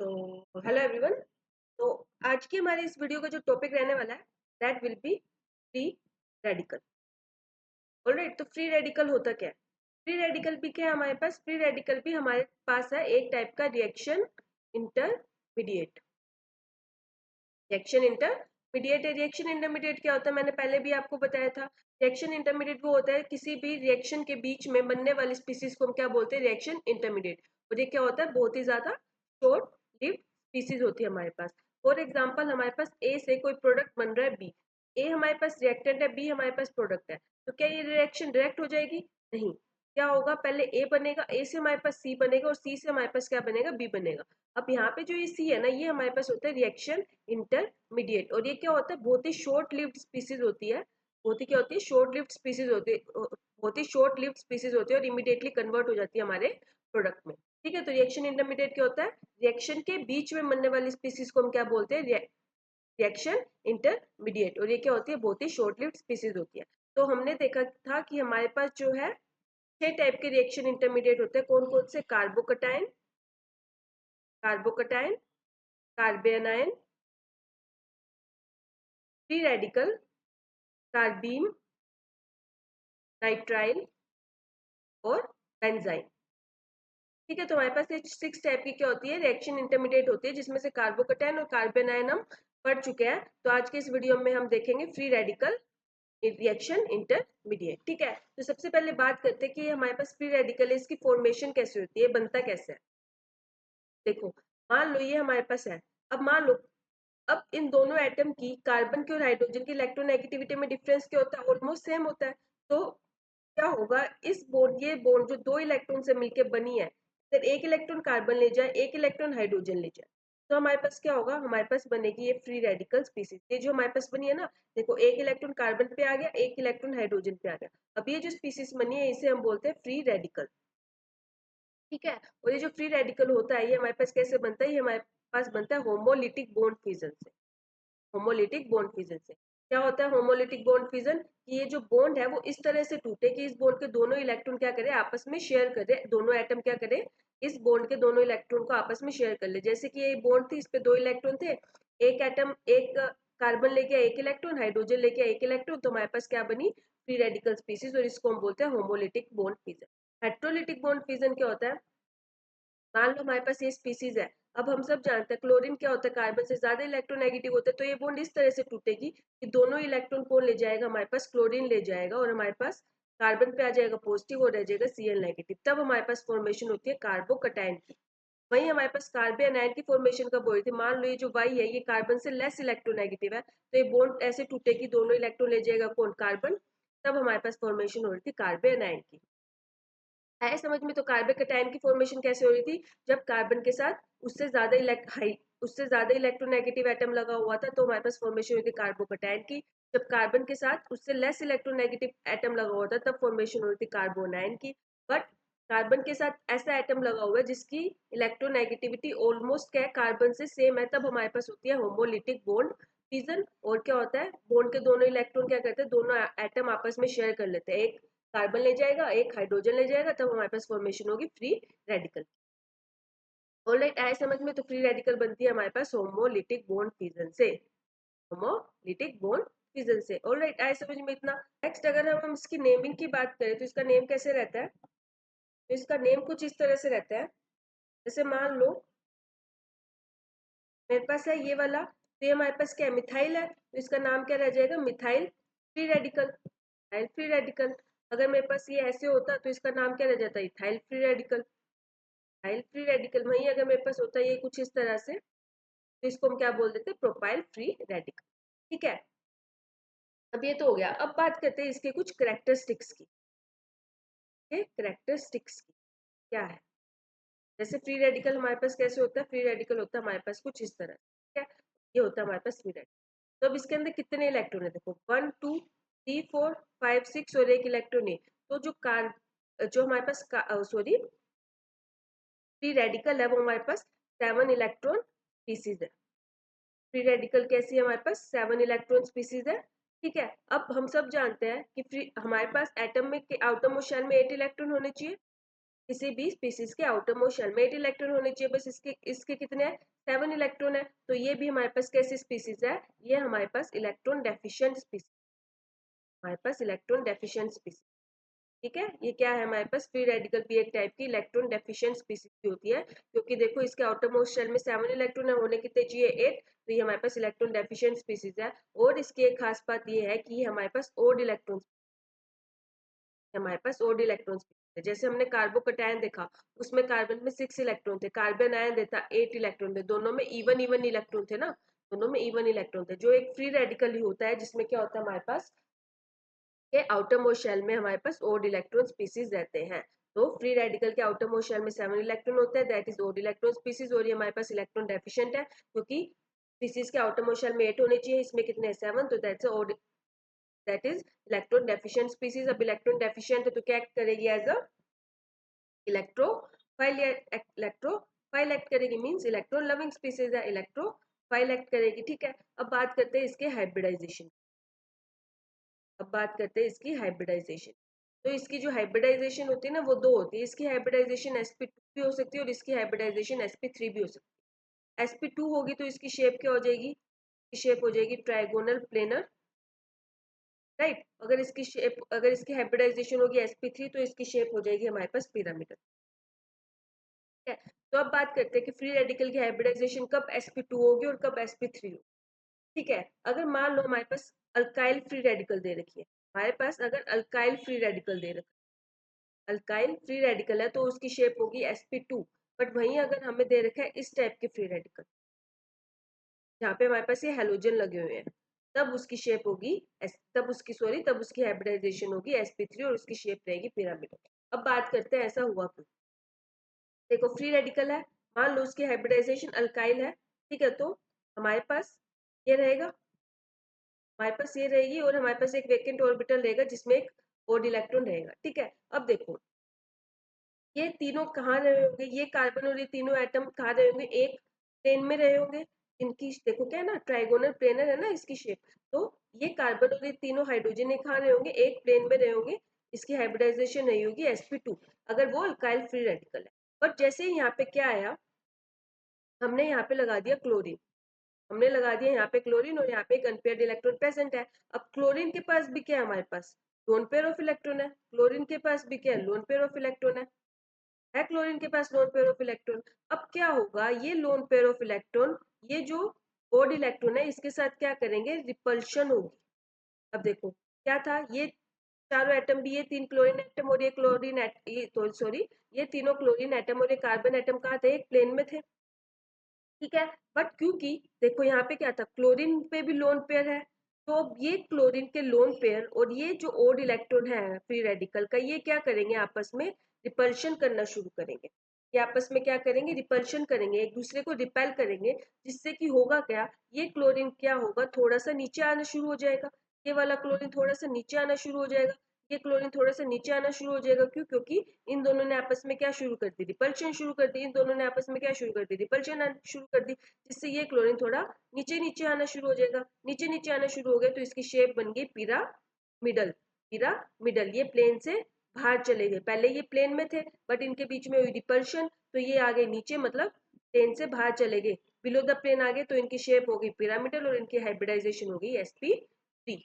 तो hello everyone. तो आज की हमारे इस वीडियो का जो टॉपिक रहने वाला है that will be free radical. Alright, तो फ्री रेडिकल होता क्या है? फ्री रेडिकल भी क्या है हमारे पास? फ्री रेडिकल भी हमारे पास है एक टाइप का reaction intermediate. Reaction intermediate reaction intermediate क्या होता है मैंने पहले भी आपको बताया था। रिएक्शन इंटरमीडिएट वो होता है किसी भी रिएक्शन के बीच में बनने वाली स्पीसीज को हम क्या बोलते हैं? Reaction intermediate. और ये क्या होता है? बहुत ही ज्यादा शॉर्ट लिव्ड स्पीसीज होती है हमारे पास। फॉर एग्जाम्पल हमारे पास ए से कोई प्रोडक्ट बन रहा है बी। ए हमारे पास रिएक्टेंट है, बी हमारे पास प्रोडक्ट है। तो क्या ये रिएक्शन डायरेक्ट हो जाएगी? नहीं। क्या होगा? पहले ए बनेगा, ए से हमारे पास सी बनेगा और सी से हमारे पास क्या बनेगा? बी बनेगा। अब यहाँ पे जो ये सी है ना, ये हमारे पास होता है रिएक्शन इंटरमीडिएट। और ये क्या होता है? बहुत ही शॉर्ट लिव्ड स्पीसीज होती है। बहुत ही क्या होती है? शॉर्ट लिव्ड स्पीसीज होती है। बहुत ही शॉर्ट लिव्ड स्पीसीज होती है और इमीडिएटली कन्वर्ट हो जाती है हमारे प्रोडक्ट में। ठीक है, तो रिएक्शन इंटरमीडिएट क्या होता है? रिएक्शन के बीच में बनने वाली स्पीसीज को हम क्या बोलते हैं? Reaction intermediate. और ये क्या होती है? बहुत ही शॉर्ट लिव्ड स्पीसीज होती है। तो हमने देखा था कि हमारे पास जो है 6 टाइप के रिएक्शन इंटरमीडिएट होते हैं। कौन कौन से? कार्बोकटाइन, कार्बोकटाइन, कार्बेनाइन, फ्री रेडिकल, कार्बीन, नाइट्राइल और बेंजाइन। ठीक है, तो हमारे पास ये 6 टाइप की क्या होती है? रिएक्शन इंटरमीडिएट होती है, जिसमें से कार्बोकटाइन और कार्बेनाइन हम पढ़ चुके हैं। तो आज के इस वीडियो में हम देखेंगे फ्री रेडिकल रिएक्शन इंटरमीडिएट। ठीक है, तो सबसे पहले बात करते हैं कि हमारे पास फ्री रेडिकल है, इसकी फॉर्मेशन कैसे होती है, बनता कैसे है। देखो, मान लो ये हमारे पास है। अब मान लो, अब इन दोनों एटम की, कार्बन की और हाइड्रोजन की इलेक्ट्रोनेगेटिविटी में डिफरेंस क्या होता है? ऑलमोस्ट सेम होता है। तो क्या होगा? इस बॉन्ड, ये बॉन्ड जो 2 इलेक्ट्रॉन से मिलकर बनी है, अगर एक इलेक्ट्रॉन कार्बन ले जाए, एक इलेक्ट्रॉन हाइड्रोजन ले जाए, तो हमारे पास क्या होगा? हमारे पास बनेगी ये फ्री रेडिकल स्पीसीज। ये जो हमारे पास बनी है ना, देखो, एक इलेक्ट्रॉन कार्बन पे आ गया, एक इलेक्ट्रॉन हाइड्रोजन पे आ गया। अब ये जो स्पीसीज बनी है इसे हम बोलते हैं फ्री रेडिकल। ठीक है, और ये जो फ्री रेडिकल होता है ये हमारे पास कैसे बनता है? ये हमारे पास बनता है होमोलिटिक बॉन्ड फिजन से। होमोलिटिक बॉन्ड फिजन से क्या होता है? होमोलिटिक बॉन्ड फिजन कि ये जो बॉन्ड है वो इस तरह से टूटे कि इस बॉन्ड के दोनों इलेक्ट्रॉन क्या करें? आपस में शेयर करें। दोनों एटम क्या करें? इस बॉन्ड के दोनों इलेक्ट्रॉन को आपस में शेयर कर ले। जैसे कि ये बॉन्ड थी, इस पे 2 इलेक्ट्रॉन थे, एक एटम, एक कार्बन लेके एक इलेक्ट्रॉन, हाइड्रोजन लेके एक इलेक्ट्रॉन, तो हमारे पास क्या बनी? Free radical species. और इसको हम बोलते हैं homolytic bond fission. Heterolytic bond fission क्या होता है? मान लो हमारे पास ये स्पीसीज है। अब हम सब जानते हैं क्लोरीन क्या होता है? कार्बन से ज्यादा इलेक्ट्रोनेगेटिव होता है। तो ये बॉन्ड इस तरह से टूटेगी कि दोनों इलेक्ट्रॉन कौन ले जाएगा? हमारे पास क्लोरीन ले जाएगा और हमारे पास कार्बन पे आ जाएगा पॉजिटिव और रह जाएगा Cl नेगेटिव। तब हमारे पास फॉर्मेशन होती है कार्बोकटाइन की। वहीं हमारे पास कार्बोनाइन की फॉर्मेशन कब हो रही थी? मान लो ये जो वाई है ये कार्बन से लेस इलेक्ट्रोनेगेटिव है, तो ये बॉन्ड ऐसे टूटेगी, दोनों इलेक्ट्रॉन ले जाएगा कौन? कार्बन। तब हमारे पास फॉर्मेशन हो रही थी कार्बोनाइन की। है समझ में? तो कार्बोकैटायन की फॉर्मेशन कैसे हो रही थी? जब कार्बन के साथ उससे ज्यादा इलेक्ट्रोनेगेटिव एटम लगा हुआ था, तो हमारे पास फॉर्मेशन हुई थी कार्बोकैटायन की। जब कार्बन के साथ उससे लेस इलेक्ट्रोनेगेटिव एटम लगा हुआ था, तब फॉर्मेशन हुई थी कार्बोनाइन की। बट कार्बन के साथ ऐसा एटम लगा हुआ है जिसकी इलेक्ट्रोनेगेटिविटी ऑलमोस्ट क्या है? कार्बन से सेम है, तब हमारे पास होती है होमोलिटिक बॉन्ड फिजन। और क्या होता है? बॉन्ड के दोनों इलेक्ट्रॉन क्या करते हैं? दोनों एटम आपस में शेयर कर लेते हैं। एक कार्बन ले जाएगा, एक हाइड्रोजन ले जाएगा, तब हमारे पास फॉर्मेशन होगी फ्री रेडिकल। ऑलराइट, आए समझ में? तो फ्री रेडिकल बनती है हमारे पास होमोलिटिक बॉन्ड फिजन से। होमोलिटिक बॉन्ड फिजन से। ऑलराइट, आए समझ में इतना? नेक्स्ट, अगर हम इसकी नेमिंग की बात करें तो इसका नेम कैसे रहता है? तो इसका नेम कुछ इस तरह से रहता है। जैसे मान लो मेरे पास है ये वाला, तो ये हमारे पास क्या है? मिथाइल है, तो इसका नाम क्या रह जाएगा? Methyl free radical. Methyl free radical. अगर मेरे पास ये ऐसे होता तो इसका नाम क्या रह जाता? Ethyl free radical. Ethyl free radical. वही अगर मेरे पास होता है ये कुछ इस तरह से, तो इसको हम क्या बोल देते हैं? Propyl free radical. ठीक है, अब ये तो हो गया। अब बात करते हैं इसके कुछ कैरेक्टरिस्टिक्स की। कैरेक्टरिस्टिक्स की क्या है? जैसे फ्री रेडिकल हमारे पास कैसे होता है? फ्री रेडिकल होता है हमारे पास कुछ इस तरह। ठीक है, ये होता है हमारे पास फ्री रेडिकल। तो अब इसके अंदर कितने इलेक्ट्रॉन है? देखो, 1 2 3 4 5 6 और एक इलेक्ट्रॉन है। तो जो हमारे पास सॉरी फ्री रेडिकल है वो हमारे पास 7 इलेक्ट्रॉन स्पीसीज है। फ्री रेडिकल कैसी है? हमारे पास 7 इलेक्ट्रॉन स्पीसीज है। ठीक है, अब हम सब जानते हैं कि फ्री हमारे पास एटम में, आउटरमोस्ट शेल में 8 इलेक्ट्रॉन होने चाहिए। किसी भी स्पीसीज के आउटर मोस्ट शेल में 8 इलेक्ट्रॉन होने चाहिए, बस इसके इसके कितने हैं, 7 इलेक्ट्रॉन है। तो ये भी हमारे पास कैसी स्पीसीज है, ये हमारे पास इलेक्ट्रॉन डेफिशिएंट स्पीसीज, हमारे पास इलेक्ट्रॉन डेफिशिएंट स्पीसीज। ठीक है, ये क्या है हमारे पास, फ्री रेडिकल भी एक टाइप की इलेक्ट्रॉन डेफिशिएंट स्पीसीज की होती है, क्योंकि देखो इसके आउटर मोस्ट शेल में 7 इलेक्ट्रॉन है, होने कितने चाहिए 8, तो ये हमारे पास इलेक्ट्रॉन डेफिशिएंट स्पीसीज है। और इसकी एक खास बात ये है कि ये हमारे पास ओड इलेक्ट्रॉन, हमारे पास ओड इलेक्ट्रॉन्स है। जैसे हमने कार्बोकैटायन देखा, उसमें कार्बन में 6 इलेक्ट्रॉन थे, कार्बन आयन देता 8 इलेक्ट्रॉन थे, दोनों में इवन इवन इलेक्ट्रॉन थे ना, दोनों में इवन इलेक्ट्रॉन थे। जो एक फ्री रेडिकल ही होता है जिसमें क्या होता है हमारे पास, के आउटर मोस्ट शेल में हमारे पास ओड इलेक्ट्रॉन स्पीसीज रहते हैं। तो फ्री रेडिकल के आउटर मोस्ट शेल में 7 इलेक्ट्रॉन होते हैं, that is odd electron species. और ये हमारे पास इलेक्ट्रॉन डेफिशिएंट है, क्योंकि स्पीसीज के आउटर मोस्ट शेल में 8 होने चाहिए, इसमें कितने 7, तो that's odd, that is electron deficient species. अब इलेक्ट्रॉन डेफिशिएंट है तो क्या एक्ट करेगी, एज अ इलेक्ट्रोफाइल, या इलेक्ट्रोफाइल एक्ट करेगी, मींस इलेक्ट्रॉन लविंग स्पीसीज है, इलेक्ट्रोफाइल एक्ट करेगी। ठीक है, अब बात करते हैं इसके हाइब्रिडाइजेशन, अब बात करते हैं इसकी हाइब्रिडाइजेशन। तो इसकी जो हाइब्रिडाइजेशन होती है ना, वो दो होती है, इसकी हाइब्रिडाइजेशन sp2 भी हो सकती है और इसकी हाइब्रिडाइजेशन sp3 भी हो सकती है। sp2 होगी तो इसकी शेप क्या हो जाएगी, इसकी शेप हो जाएगी ट्राइगोनल प्लेनर, राइट। अगर इसकी हाइब्रिडाइजेशन होगी sp3 तो इसकी शेप हो जाएगी हमारे पास पिरामिडल। ठीक है, तो अब बात करते हैं कि फ्री रेडिकल की हाइब्रिडाइजेशन कब sp2 होगी और कब sp3 होगी। ठीक है, अगर मान लो हमारे पास अल्काइल फ्री रेडिकल दे रखी है, हमारे पास अगर अल्काइल फ्री रेडिकल दे रखा है, अल्काइल फ्री रेडिकल है तो उसकी शेप होगी sp2। बट वहीं अगर हमें दे रखा है इस टाइप के फ्री रेडिकल, जहाँ पे हमारे पास ये हेलोजन लगे हुए हैं, तब उसकी शेप होगी तब उसकी हाइब्रिडाइजेशन होगी sp3 और उसकी शेप रहेगी पिरामिडल। अब बात करते हैं ऐसा हुआ क्यों। देखो फ्री रेडिकल है, मान लो उसकी हाइब्रिडाइजेशन अल्काइल है, ठीक है, तो हमारे पास ये रहेगा, हमारे पास ये रहेगी और हमारे पास एक वेकेंट ऑर्बिटल रहेगा जिसमें एक ओड इलेक्ट्रॉन रहेगा। ठीक है, अब देखो ये तीनों कहाँ रहे होंगे, ये कार्बन और ये तीनों एटम कहाँ रहे होंगे, एक प्लेन में रहे होंगे। इनकी देखो क्या है ना, ट्राइगोनल प्लेनर है ना इसकी शेप। तो ये कार्बन और ये तीनों हाइड्रोजन कहाँ रहे होंगे, एक प्लेन में रहे होंगे, इसकी हाइब्रिडाइजेशन रही होगी sp2, अगर वो अल्काइल फ्री रेडिकल है। बट जैसे ही यहाँ पे क्या आया, हमने यहाँ पे लगा दिया क्लोरीन, हमने लगा दिया यहाँ पे क्लोरीन और यहाँ पे एक अनपेयर्ड इलेक्ट्रॉन प्रेजेंट है। अब क्लोरीन के पास भी क्या है, हमारे पास लोन पेयर ऑफ इलेक्ट्रॉन है, क्लोरीन के पास भी क्या है, लोन पेयर ऑफ इलेक्ट्रॉन है क्लोरीन के पास लोन पेयर ऑफ इलेक्ट्रॉन। अब क्या होगा, ये लोन पेयर ऑफ इलेक्ट्रॉन, ये जो ओड इलेक्ट्रॉन है इसके साथ क्या करेंगे, रिपल्शन होगी। अब देखो क्या था, ये चारों एटम भी, ये तीन क्लोरीन एटम और ये क्लोरीन ये तो सॉरी, ये तीनों क्लोरीन एटम और ये कार्बन एटम कहाँ थे, एक प्लेन में थे। ठीक है, बट क्योंकि देखो यहाँ पे क्या था, क्लोरीन पे भी लोन पेयर है, तो अब ये क्लोरीन के लोन पेयर और ये जो ओड इलेक्ट्रॉन है फ्री रेडिकल का, ये क्या करेंगे, आपस में रिपल्शन करना शुरू करेंगे। ये आपस में क्या करेंगे, रिपल्शन करेंगे, एक दूसरे को रिपेल करेंगे, जिससे कि होगा क्या, ये क्लोरीन क्या होगा, थोड़ा सा नीचे आना शुरू हो जाएगा, ये वाला क्लोरीन थोड़ा सा नीचे आना शुरू हो जाएगा, ये क्लोरीन थोड़ा सा नीचे आना शुरू हो जाएगा। क्यों, क्योंकि इन दोनों ने आपस में क्या शुरू कर दी, रिपल्शन शुरू कर दी, इन दोनों ने आपस में क्या शुरू कर दी, रिपल्शन शुरू कर दी, जिससे ये क्लोरीन थोड़ा नीचे नीचे आना शुरू हो जाएगा। नीचे नीचे आना शुरू हो गया तो इसकी शेप बन गई पिरामिडल, पिरामिडल। ये प्लेन से बाहर चले गए, पहले ये प्लेन में थे बट इनके बीच में हुई रिपल्शन, तो ये आ गए नीचे, मतलब प्लेन से बाहर चले गए, बिलो द प्लेन आ गए, तो इनकी शेप हो गई पिरामिडल और इनकी हाइब्रिडाइजेशन हो गई sp3।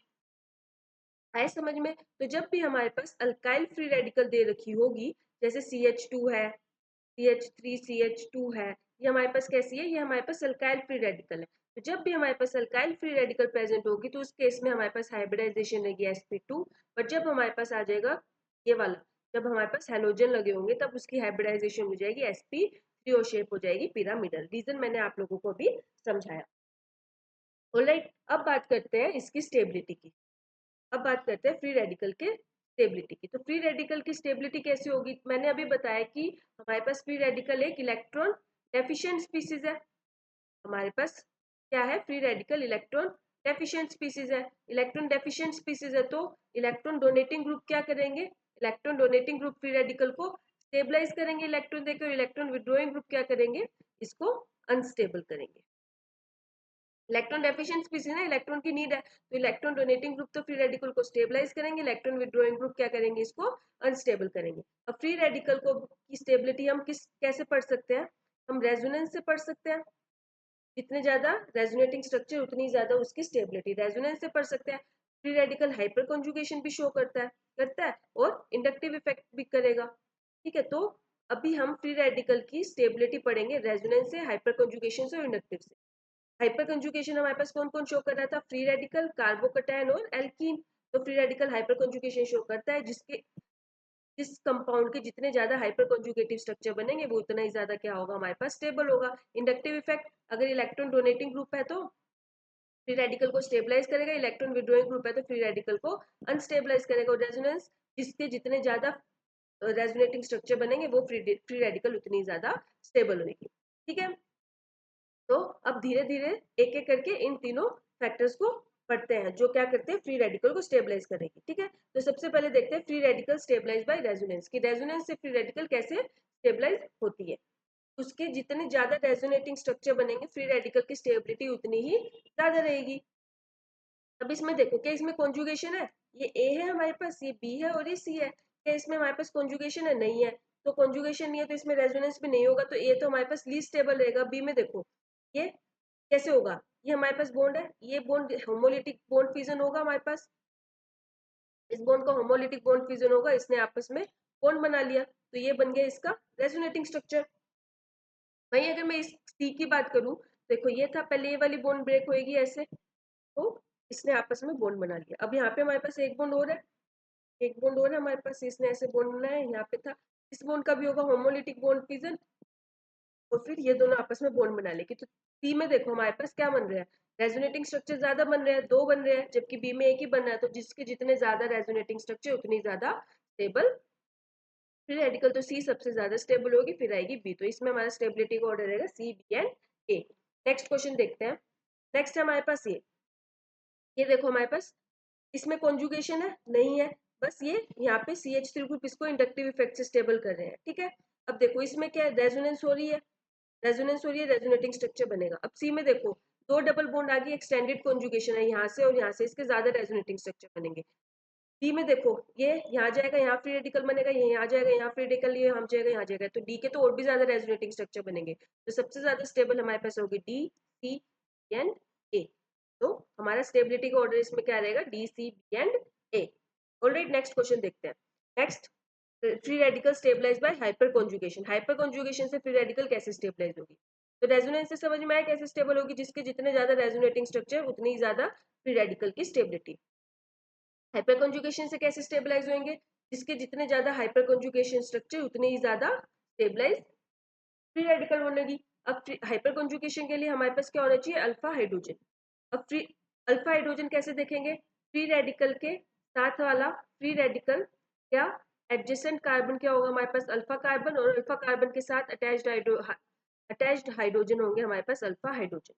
आए समझ में। तो जब भी हमारे पास अल्काइल फ्री रेडिकल दे रखी होगी, जैसे CH2 है, CH3CH2 है, ये हमारे पास कैसी है, ये हमारे पास अल्काइल फ्री रेडिकल है। तो जब भी हमारे पास अल्काइल फ्री रेडिकल प्रेजेंट होगी तो उस केस में हमारे पास हाइब्रिडाइजेशन रहेगी sp2। बट जब हमारे पास आ जाएगा ये वाला, जब हमारे पास हेलोजन लगे होंगे तब उसकी हाइब्रिडाइजेशन हो जाएगी sp3 और शेप हो जाएगी पिरामिडल। रीजन मैंने आप लोगों को अभी समझाया। ऑलराइट, अब बात करते हैं इसकी स्टेबिलिटी की। अब बात करते हैं फ्री रेडिकल के स्टेबिलिटी की। तो फ्री रेडिकल की स्टेबिलिटी कैसे होगी, मैंने अभी बताया कि हमारे पास फ्री रेडिकल एक इलेक्ट्रॉन डेफिशिएंट स्पीसीज है, हमारे पास क्या है, free radical electron deficient species है। इलेक्ट्रॉन डेफिशिएंट स्पीसीज है तो इलेक्ट्रॉन डोनेटिंग ग्रुप क्या करेंगे, electron donating group free radical को स्टेबलाइज करेंगे इलेक्ट्रॉन देकर, इलेक्ट्रॉन विड्रॉइंग ग्रुप क्या करेंगे, इसको अनस्टेबल करेंगे। इलेक्ट्रॉन डेफिशिएंट स्पीसीज ना, इलेक्ट्रॉन की नीड है, तो इलेक्ट्रॉन डोनेटिंग ग्रुप तो फ्री रेडिकल को स्टेबलाइज करेंगे, इलेक्ट्रॉन विड्रॉइंग ग्रुप क्या करेंगे, इसको अनस्टेबल करेंगे। अब फ्री रेडिकल को की स्टेबिलिटी हम कैसे पढ़ सकते हैं, हम रेजोनेंस से पढ़ सकते हैं। जितने ज्यादा रेजोनेटिंग स्ट्रक्चर उतनी ज्यादा उसकी स्टेबिलिटी, रेजोनेंस से पढ़ सकते हैं। फ्री रेडिकल हाइपर कॉन्जुगेशन भी शो करता है और इंडक्टिव इफेक्ट भी करेगा। ठीक है, तो अभी हम फ्री रेडिकल की स्टेबिलिटी पढ़ेंगे रेजोनेंस से, हाइपर कॉन्जुगेशन से और इंडक्टिव से। हाइपर कंजुगेशन हमारे पास कौन कौन शो कर रहा था, फ्री रेडिकल, कार्बोकैटायन और एल्कीन। तो free radical hyper conjugation show करता है जिसके जिस कंपाउंड के जितने ज्यादा हाइपर कंजुगेटिव स्ट्रक्चर बनेंगे वो उतना ही ज्यादा क्या होगा, हमारे पास स्टेबल होगा। इंडक्टिव इफेक्ट, अगर इलेक्ट्रॉन डोनेटिंग ग्रुप है तो फ्री रेडिकल को स्टेबलाइज करेगा, इलेक्ट्रॉन विड्रॉइंग ग्रुप है तो फ्री रेडिकल को अनस्टेबलाइज करेगा। और रेजोनेंस, जिसके जितने ज्यादा रेजोनेटिंग स्ट्रक्चर बनेंगे वो फ्री रेडिकल उतनी ज्यादा स्टेबल होगी। ठीक है, तो अब धीरे धीरे एक एक करके इन तीनों फैक्टर्स को पढ़ते हैं जो क्या करते हैं, फ्री रेडिकल को स्टेबलाइज करेंगे। ठीक है, तो सबसे पहले देखते हैं free radical stabilise by resonance, कि रेजोनेंस से फ्री रेडिकल कैसे स्टेबलाइज होती है। उसके जितने ज्यादा रेजोनेटिंग स्ट्रक्चर बनेंगे फ्री रेडिकल की स्टेबिलिटी उतनी ही ज्यादा रहेगी। अब इसमें देखो, क्या इसमें कॉन्जुगेशन है, ये ए है हमारे पास, ये बी है और ये सी है, क्या इसमें हमारे पास कॉन्जुगेशन है, नहीं है। तो कॉन्जुगेशन नहीं है तो इसमें रेजोनेंस भी नहीं होगा, तो ए तो हमारे पास लीस्ट स्टेबल रहेगा। बी में देखो ये कैसे होगा, ये हमारे पास बॉन्ड है, ये बॉन्ड होमोलिटिक बॉन्ड फ्यूजन होगा हमारे पास, इस बॉन्ड का होमोलिटिक बॉन्ड फ्यूजन होगा, इसने आपस में बॉन्ड बना लिया, तो ये बन गया इसका रेजोनेटिंग स्ट्रक्चर। वहीं अगर मैं इस सी की बात करूं, देखो ये था पहले, ये वाली बॉन्ड ब्रेक होगी ऐसे, तो इसने आपस में बॉन्ड बना लिया। अब यहाँ पे हमारे पास एक बॉन्ड और है, एक बॉन्ड और है हमारे पास, इसने ऐसे बॉन्ड बनाया, यहाँ पे था, इस बॉन्ड का भी होगा होमोलिटिक बॉन्ड फ्यूजन, और फिर ये दोनों आपस में बॉन्ड बना लेंगे। तो सी में देखो हमारे पास क्या बन रहा है, रेजोनेटिंग स्ट्रक्चर ज्यादा बन रहे हैं, दो बन रहे हैं, जबकि बी में एक ही बन रहा है, तो जिसके जितने ज्यादा रेजोनेटिंग स्ट्रक्चर उतनी ज्यादा स्टेबल फ्री रेडिकल, तो सी सबसे ज्यादा स्टेबल होगी, फिर आएगी बी। तो इसमें हमारा स्टेबिलिटी का ऑर्डर रहेगा C, B and A. Next question देखते हैं। नेक्स्ट है हमारे पास ये देखो हमारे पास इसमें कॉन्जुगेशन है, नहीं है, बस ये यहाँ पे CH3 ग्रुप इसको इंडक्टिव इफेक्ट से स्टेबल कर रहे हैं। ठीक है, अब देखो इसमें क्या है, रेजोनेंस हो रही है, रेजोनेंस हो रही है, रेजोनेटिंग स्ट्रक्चर बनेगा। अब सी में देखो दो डबल बॉन्ड आ गई, एक्सटेंडेड कॉन्जुगेशन है यहाँ से और यहाँ से, इसके ज्यादा रेजोनेटिंग स्ट्रक्चर बनेंगे। डी में देखो ये यहाँ जाएगा, यहाँ फ्री रेडिकल बनेगा, ये यहाँ जाएगा, यहाँ फ्री रेडिकल, ये यहाँ जाएगा, यहाँ जाएगा, तो डी के तो और भी ज्यादा रेजोनेटिंग स्ट्रक्चर बनेंगे। तो सबसे ज्यादा स्टेबल हमारे पास होगी डी, सी एंड ए। तो हमारा स्टेबिलिटी का ऑर्डर इसमें क्या रहेगा, D, C, B and A. Alright, next question देखते हैं। Next, free radical stabilise by hyperconjugation, hyperconjugation से फ्री रेडिकल कैसे स्टेबलाइज होगी, तो रेजोनेंस से समझ में आया कैसे स्टेबल होगी, जिसके जितने ज्यादा रेजोनेटिंग स्ट्रक्चर उतनी ही ज्यादा फ्री रेडिकल की स्टेबिलिटी। हाइपर कॉन्जुगेशन से कैसे स्टेबलाइज होंगे, जिसके जितने ज्यादा हाइपर कॉन्जुगेशन स्ट्रक्चर उतने ही ज्यादा स्टेबलाइज फ्री रेडिकल बनेगी। अब हाइपर कॉन्जुगेशन के लिए हमारे पास क्या होना चाहिए, अल्फा हाइड्रोजन। अब फ्री अल्फा हाइड्रोजन कैसे देखेंगे, फ्री रेडिकल के साथ वाला फ्री रेडिकल क्या, एडजेसेंट कार्बन क्या होगा हमारे पास, अल्फा कार्बन, और अल्फा कार्बन के साथ अटैच्ड हाइड्रोजन होंगे हमारे पास अल्फा हाइड्रोजन।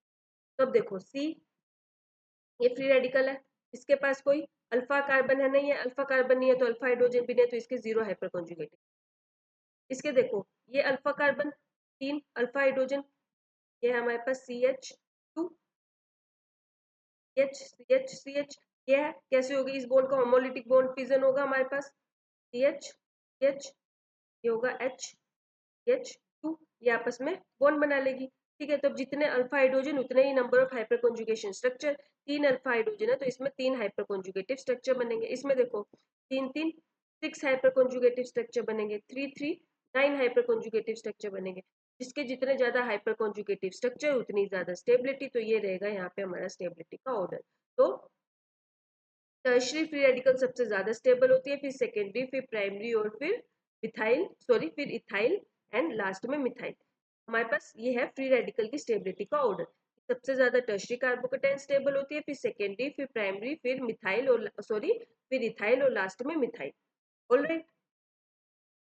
तो अब देखो सी, ये फ्री रेडिकल है, इसके पास कोई अल्फा कार्बन है, नहीं है, अल्फा कार्बन नहीं है तो अल्फा हाइड्रोजन भी नहीं है, तो इसके जीरो हाइपर कॉन्जुगेटेड। इसके देखो ये अल्फा कार्बन, तीन अल्फा हाइड्रोजन, ये है हमारे पास CH2, CH ये है, कैसे होगी, इस बॉन्ड का होमोलिटिक बॉन्ड फिजन होगा हमारे पास, CH ये होगा H टू, ये आपस में बॉन्ड बना लेगी। ठीक है, तो अब जितने अल्फा हाइड्रोजन उतने ही number of hyperconjugation structure, तीन अल्फा हाइड्रोजन है तो इसमें तीन हाइपर कॉन्जुगेटिव स्ट्रक्चर बनेंगे। इसमें देखो तीन तीन, सिक्स हाइपर कॉन्जुगेटिव स्ट्रक्चर बनेंगे, three three, nine hyper conjugative structure बनेंगे। जिसके जितने ज्यादा हाइपर कॉन्जुगेटिव स्ट्रक्चर उतनी ज्यादा स्टेबिलिटी, तो ये रहेगा यहाँ पे हमारा स्टेबिलिटी का ऑर्डर। तो टर्शरी फ्री रेडिकल सबसे ज्यादा स्टेबल होती है, फिर सेकेंडरी, फिर प्राइमरी और फिर फिर इथाइल एंड लास्ट में मिथाइल। हमारे पास ये है फ्री रेडिकल की स्टेबिलिटी का ऑर्डर। सबसे ज्यादा टर्शरी कार्बोकेटाइन स्टेबल होती है, फिर सेकेंडरी, फिर प्राइमरी, फिर मिथाइल और फिर इथाइल और लास्ट में मिथाइल। ऑलराइट,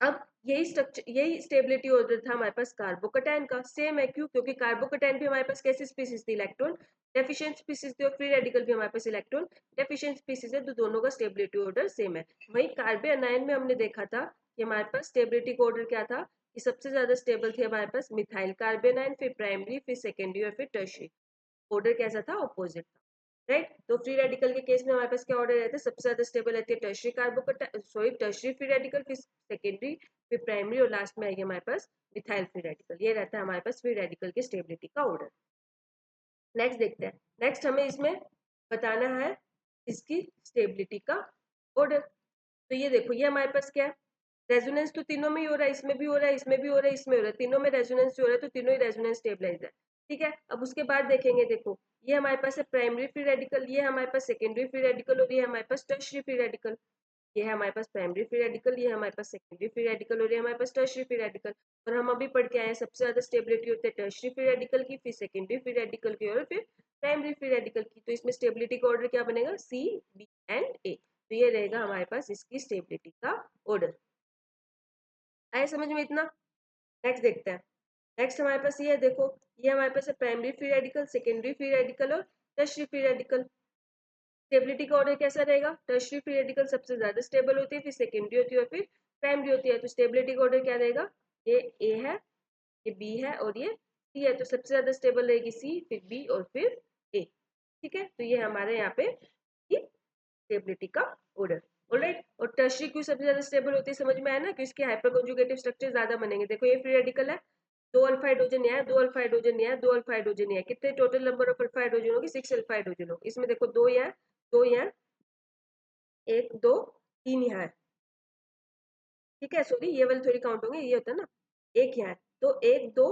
अब यही स्टेबिलिटी ऑर्डर था हमारे पास कार्बोकेटाइन का, सेम है, क्यों, क्योंकि कार्बोकेटाइन भी हमारे पास कैसी स्पीसीज थी, इलेक्ट्रॉन डेफिशिएंट स्पीसीज थी, और फ्री रेडिकल भी हमारे पास इलेक्ट्रॉन डेफिशिएंट स्पीसीज है, तो दोनों का स्टेबिलिटी ऑर्डर सेम है। वहीं कार्बन अनायन में हमने देखा था कि हमारे पास स्टेबिलिटी का ऑर्डर क्या था, कि सबसे ज्यादा स्टेबल थे हमारे पास मिथाइल कार्बोनाइन, फिर प्राइमरी, फिर सेकेंडरी और फिर टर्शरी। ऑर्डर कैसा था, ऑपोजिट था, राइट। तो फ्री रेडिकल के केस में हमारे पास क्या ऑर्डर रहता है, सबसे ज्यादा स्टेबल रहती है टर्शियरी टर्शियरी फ्री रेडिकल, फिर सेकेंडरी, फिर प्राइमरी और लास्ट में आएगी हमारे पास मिथाइल फ्री रेडिकल। ये रहता है हमारे पास फ्री रेडिकल के स्टेबिलिटी का ऑर्डर। नेक्स्ट देखते हैं, नेक्स्ट हमें इसमें बताना है इसकी स्टेबिलिटी का ऑर्डर। तो ये देखो, ये हमारे पास क्या है, रेजोनेंस तो तीनों में ही हो रहा है, इसमें भी हो रहा है, इसमें भी हो रहा है, इसमें हो रहा है, तीनों में रेजोनेंस हो रहा है, तो तीनों ही रेजोनेंस स्टेबलाइज है, ठीक है। अब उसके बाद देखेंगे, देखो ये हमारे पास है प्राइमरी फ्री रेडिकल, ये हमारे पास सेकेंडरी फ्री रेडिकल और ये हमारे पास टर्शियरी फ्री रेडिकल। ये है हमारे पास प्राइमरी फ्री रेडिकल, ये हमारे पास सेकेंडरी फ्री रेडिकल और ये हमारे पास टर्शियरी फ्री रेडिकल। और हम अभी पढ़ के आए हैं सबसे ज्यादा स्टेबिलिटी होती है टर्शियरी फ्री रेडिकल की, फिर सेकेंडरी फ्री रेडिकल की और फिर प्राइमरी फ्री रेडिकल की। तो इसमें स्टेबिलिटी का ऑर्डर क्या बनेगा, सी, बी एंड ए। तो ये रहेगा हमारे पास इसकी स्टेबिलिटी का ऑर्डर। आए समझ में इतना। नेक्स्ट देखते हैं, नेक्स्ट हमारे पास ये है, देखो ये हमारे पास है primary free radical, secondary free radical और टर्शियरी फ्री रेडिकल। स्टेबिलिटी का ऑर्डर कैसा रहेगा, टर्शियरी फ्री रेडिकल सबसे ज्यादा स्टेबल होती है, फिर सेकेंडरी होती है और फिर प्राइमरी होती है। तो स्टेबिलिटी का ऑर्डर क्या रहेगा, ये ए है, ये बी है और ये सी है। तो सबसे ज्यादा स्टेबल रहेगी सी, फिर बी और फिर ए, ठीक है। तो ये हमारे यहाँ पे स्टेबिलिटी का ऑर्डर, ऑलराइट। और टर्शियरी क्यों सबसे ज्यादा स्टेबल होती है, समझ में आया ना, कि इसके हाइपर कंजुगेटिव स्ट्रक्चर ज्यादा बनेंगे। देखो ये फ्री रेडिकल है, दो अल्फा हाइड्रोजन यहाँ है, दो अल्फा हाइड्रोजन यहाँ है, दो अल्फा हाइड्रोजन यहाँ है, कितने total number of alpha hydrogen होगी, 6 अल्फा हाइड्रोजन होगी। इसमें देखो दो यहाँ, दो यहाँ, एक दो तीन यहाँ है, ठीक है। सॉरी ये वाले थोड़ी काउंट होंगे, ये होता है ना, एक यहाँ है, तो एक दो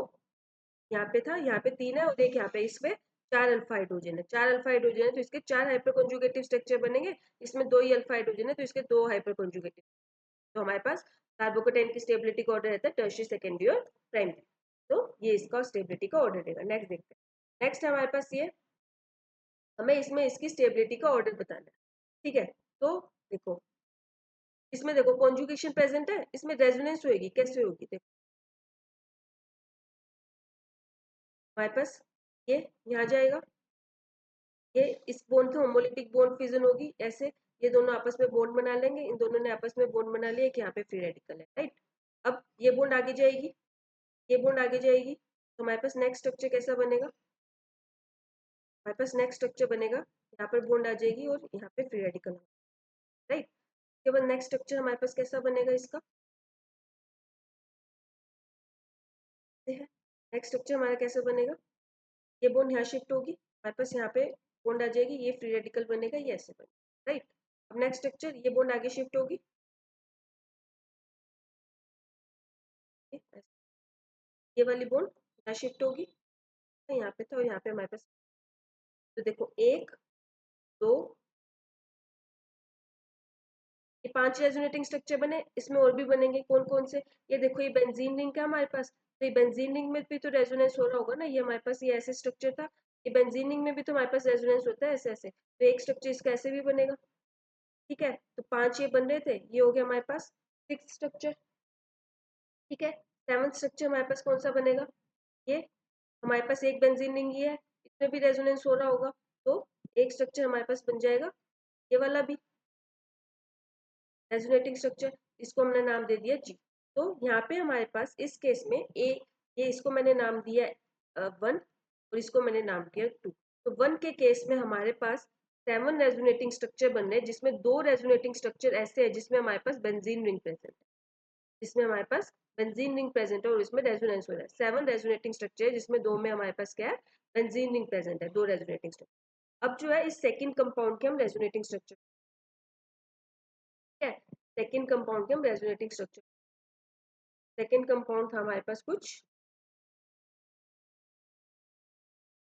यहाँ पे था, यहाँ पे तीन है और एक यहाँ पे, इसमें चार अल्फा हाइड्रोजन है, चार अल्फा हाइड्रोजन है तो इसके चार हाइपर कंजुगेटिव स्ट्रक्चर बनेंगे। इसमें दो ही अल्फा हाइड्रोजन है तो इसके दो हाइपर कंजुगेटिव। तो हमारे पास कार्बोकेटाइन की स्टेबिलिटी का ऑर्डर रहता है टर्शियरी, सेकेंडरी और प्राइमरी। तो ये इसका स्टेबिलिटी का ऑर्डर रहेगा। नेक्स्ट देखते हैं, नेक्स्ट हमारे पास ये, हमें इसमें इसकी स्टेबिलिटी का ऑर्डर बताना है, ठीक है। तो देखो इसमें देखो कॉन्जुगेशन प्रेजेंट है, इसमें रेजोनेंस होगी, कैसे होगी, देखो हमारे पास ये यहाँ जाएगा, ये इस बॉन्ड की होमोलिटिक बॉन्ड फिजन होगी ऐसे, ये दोनों आपस में बॉन्ड बना लेंगे, इन दोनों ने आपस में बॉन्ड बना लिया कि यहाँ पे फ्री रेडिकल है, राइट। अब ये बॉन्ड आगे जाएगी, ये बॉन्ड आगे जाएगी, तो हमारे पास नेक्स्ट स्ट्रक्चर कैसा बनेगा, हमारे पास नेक्स्ट स्ट्रक्चर बनेगा, यहाँ पर बॉन्ड आ जाएगी और यहाँ पे फ्री रेडिकल, राइट। उसके बाद नेक्स्ट स्ट्रक्चर हमारे पास कैसा बनेगा इसका, नेक्स्ट स्ट्रक्चर हमारा कैसा बनेगा, ये बॉन्ड यहाँ शिफ्ट होगी, हमारे पास यहाँ पे बॉन्ड आ जाएगी, ये फ्री रेडिकल बनेगा, ये ऐसे बनेगा, राइट। अब नेक्स्ट स्ट्रक्चर, ये बॉन्ड आगे शिफ्ट होगी, ये वाली बॉन्ड यहाँ शिफ्ट होगी, यहाँ पे था और यहाँ पे हमारे पास, तो देखो एक दो, ये पांच रेजोनेटिंग स्ट्रक्चर बने, इसमें और भी बनेंगे, कौन कौन से, ये देखो ये बेंजीन रिंग है हमारे पास, तो ये बेंजीन रिंग में भी तो रेजोनेंस हो रहा होगा ना, ये हमारे पास ये ऐसे स्ट्रक्चर था, ये बेंजीन रिंग में भी तो हमारे पास रेजोनेंस होता है ऐसे ऐसे, तो एक स्ट्रक्चर इसका ऐसे भी बनेगा, ठीक है। तो पांच ये बन रहे थे, ये हो गया हमारे पास सिक्स स्ट्रक्चर, ठीक है। सेवंथ स्ट्रक्चर हमारे पास कौन सा बनेगा, ये हमारे पास एक बेंजीन रिंग ये है, इसमें भी रेजोनेंस हो रहा होगा, तो एक स्ट्रक्चर हमारे पास बन जाएगा ये वाला भी रेजोनेटिंग स्ट्रक्चर, इसको हमने नाम दे दिया जी। तो यहाँ पे हमारे पास इस केस में ए, ये इसको मैंने नाम दिया वन और इसको मैंने नाम दिया टू। तो वन के केस में हमारे पास 7 रेजोनेटिंग स्ट्रक्चर बन रहे हैं, जिसमें दो रेजोनेटिंग स्ट्रक्चर ऐसे है जिसमें हमारे पास बेंजीन रिंग प्रेजेंट है, जिसमें हमारे पास बेंजीन रिंग प्रेजेंट है और इसमें रेजोनेंस हो रहा है। 7 रेजोनेटिंग स्ट्रक्चर है जिसमें दो में हमारे पास क्या है, बेंजीन रिंग प्रेजेंट है, दो रेजोनेटिंग स्ट्रक्चर। अब जो है इस सेकंड कंपाउंड के हम रेजोनेटिंग स्ट्रक्चर, ठीक है, सेकंड कंपाउंड के हम रेजोनेटिंग स्ट्रक्चर, सेकंड कंपाउंड था हमारे पास कुछ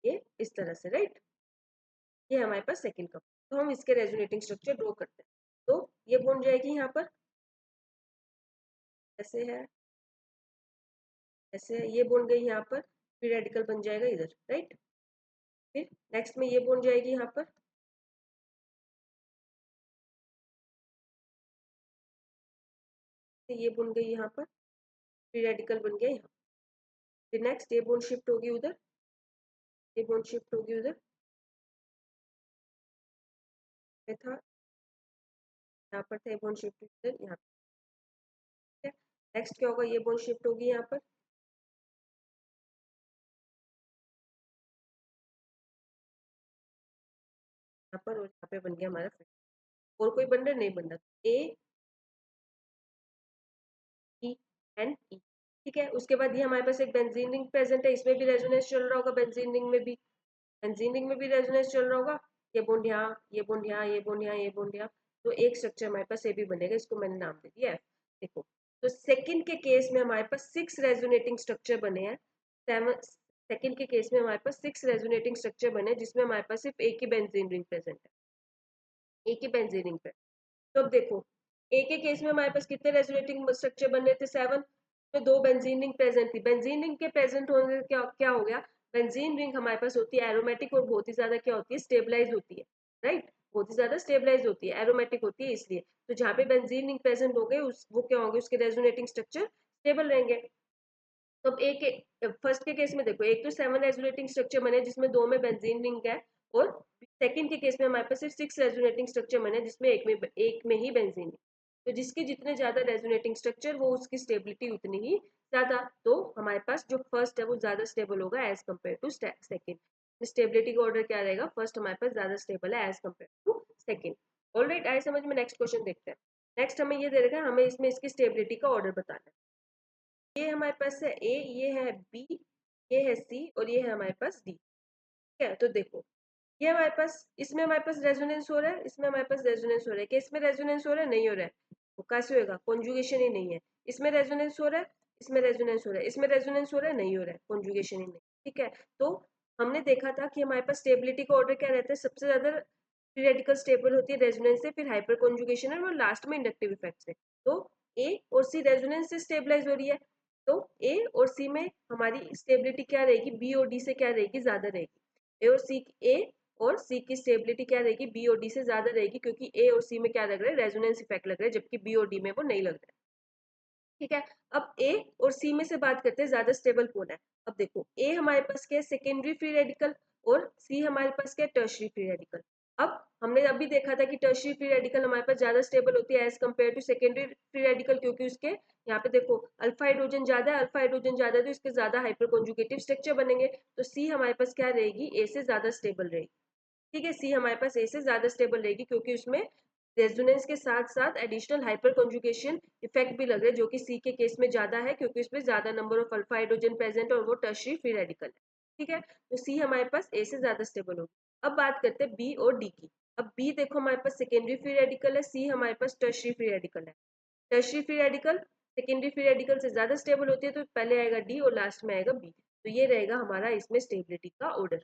ये इस तरह से, राइट। ये हमारे पास सेकंड कंपाउंड, तो हम इसके रेजोनेटिंग स्ट्रक्चर ड्रॉ करते हैं। तो ये बन जाएगी यहाँ पर ऐसे है, ऐसे है, ये बन गई यहाँ पर, फिर रेडिकल बन जाएगा इधर, राइट। फिर नेक्स्ट में ये बन जाएगी यहाँ पर, ये बन गई यहाँ पर, फिर रेडिकल बन गया यहाँ, फिर नेक्स्ट ये बोन शिफ्ट होगी उधर, ये बोन शिफ्ट होगी उधर, ये था यहाँ पर था, ये बोन शिफ्ट उधर यहाँ, ठीक है। नेक्स्ट क्या होगा, ये बोन शिफ्ट होगी यहाँ पर, यहाँ पर, और यहाँ पे बन गया हमारा फ्री। और कोई बन रहा नहीं बन रहा, ए ई एंड ई। ठीक है, उसके बाद ये हमारे पास एक बेंजीन रिंग प्रेजेंट है, इसमें भी रेजोनेंस चल रहा होगा, बेंजीन रिंग में भी, बेंजीन रिंग में भी रेजोनेंस चल रहा होगा। ये बॉन्ड यहाँ, ये बॉन्ड यहाँ, ये बॉन्ड यहाँ, ये बॉन्ड यहाँ, तो एक स्ट्रक्चर हमारे पास ये भी बनेगा, इसको मैंने नाम दे दिया है। देखो, तो सेकंड के केस में हमारे पास 6 रेजोनेटिंग स्ट्रक्चर बने हैं। सेकंड के केस में हमारे पास 6 रेजोनेटिंग स्ट्रक्चर बने हैं, जिसमें हमारे पास सिर्फ एक ही बेंजीन रिंग प्रेजेंट है, एक ही बेंजीन रिंग पे। तो अब देखो, एक के केस में हमारे पास कितने रेजोनेटिंग स्ट्रक्चर बन रहे थे, 7, में 2 बेंजीन रिंग प्रेजेंट थी। बेंजीन रिंग के प्रेजेंट होने से क्या क्या हो गया, बेंजीन रिंग हमारे पास होती है एरोमेटिक और बहुत ही ज्यादा क्या होती है, स्टेबलाइज होती है, राइट, बहुत ही ज्यादा स्टेबलाइज होती है, एरोमेटिक होती है इसलिए। तो जहाँ पे बेंजीन रिंग प्रेजेंट हो गए वो क्या होंगे, उसके रेजोनेटिंग स्ट्रक्चर स्टेबल रहेंगे। तो अब एक फर्स्ट के केस में देखो, एक तो 7 रेजोनेटिंग स्ट्रक्चर बने जिसमें 2 में बेंजीन रिंग है, और सेकंड के केस में हमारे पास सिर्फ 6 रेजोनेटिंग स्ट्रक्चर बने जिसमें एक में ही बेंजीन है। तो जिसके जितने ज्यादा रेजोनेटिंग स्ट्रक्चर वो उसकी स्टेबिलिटी उतनी ही ज्यादा। तो हमारे पास जो फर्स्ट है वो ज्यादा स्टेबल होगा as compare to second. Stability का ऑर्डर क्या रहेगा, फर्स्ट हमारे पास ज्यादा स्टेबल है as compare to second. Alright, आए समझ में। नेक्स्ट क्वेश्चन देखते हैं। नेक्स्ट हमें ये दे रखा है, हमें इसमें इसकी स्टेबिलिटी का ऑर्डर बताना है। ये हमारे पास है ए, ये है बी, ये है सी, और ये है हमारे पास डी। ठीक है, तो देखो, ये हमारे पास, इसमें हमारे पास रेजोनेंस हो रहा है, इसमें हमारे पास रेजोनेंस हो रहा है, कि इसमें रेजोनेंस हो रहा है, नहीं हो रहा है, तो कैसे होगा, कॉन्जुगेशन ही नहीं है। इसमें रेजोनेंस हो रहा है, इसमें रेजोनेंस हो रहा है, इसमें रेजोनेंस हो रहा है, नहीं हो रहा है, कॉन्जुगेशन ही नहीं। ठीक है, तो हमने देखा था कि हमारे पास स्टेबिलिटी का ऑर्डर क्या रहता है, सबसे ज्यादा फ्री रेडिकल स्टेबल होती है रेजोनेंस से, फिर हाइपर कॉन्जुगेशन है, और लास्ट में इंडक्टिव इफेक्ट से। तो ए और सी रेजोनेंस से स्टेबलाइज हो रही है, तो ए और सी में हमारी स्टेबिलिटी क्या रहेगी, बी और डी से क्या रहेगी, ज्यादा रहेगी। ए और सी की स्टेबिलिटी क्या रहेगी, बी और डी से ज्यादा रहेगी, क्योंकि ए और सी में क्या लग रहा है, रेजोनेंस इफेक्ट लग रहा है, जबकि बी और डी में वो नहीं लग रहा है। ठीक है, अब ए और सी में से बात करते हैं ज्यादा स्टेबल कौन है। अब देखो, ए हमारे पास क्या है, सेकेंडरी फ्री रेडिकल, और सी हमारे पास क्या है, टर्शरी फ्री रेडिकल। अब हमने अभी देखा था कि टर्शरी फ्री रेडिकल हमारे पास ज्यादा स्टेबल होती है as compare to secondary free radical, क्योंकि उसके यहाँ पे देखो अल्फा हाइड्रोजन ज्यादा है, अल्फा हाइड्रोजन ज्यादा है, तो इसके ज्यादा हाइपर कॉन्जुगेटिव स्ट्रक्चर बनेंगे। तो सी हमारे पास क्या रहेगी, ए से ज्यादा स्टेबल रहेगी। ठीक है, सी हमारे पास ए से ज्यादा स्टेबल रहेगी, क्योंकि उसमें रेजोनेंस के साथ साथ एडिशनल हाइपर कॉन्जुगेशन इफेक्ट भी लग रहे हैं, जो कि सी के केस में ज्यादा है, क्योंकि उसमें ज्यादा number of alpha hydrogen present और वो टर्शरी फ्री रेडिकल है। ठीक है, तो सी हमारे पास ए से ज्यादा स्टेबल होगी। अब बात करते हैं बी और डी की। अब बी देखो हमारे पास सेकेंडरी फ्री रेडिकल है, सी हमारे पास टर्शरी फ्री रेडिकल है। Tertiary free radical secondary free radical से ज्यादा स्टेबल होती है, तो पहले आएगा डी और लास्ट में आएगा बी। तो ये रहेगा हमारा इसमें स्टेबिलिटी का ऑर्डर।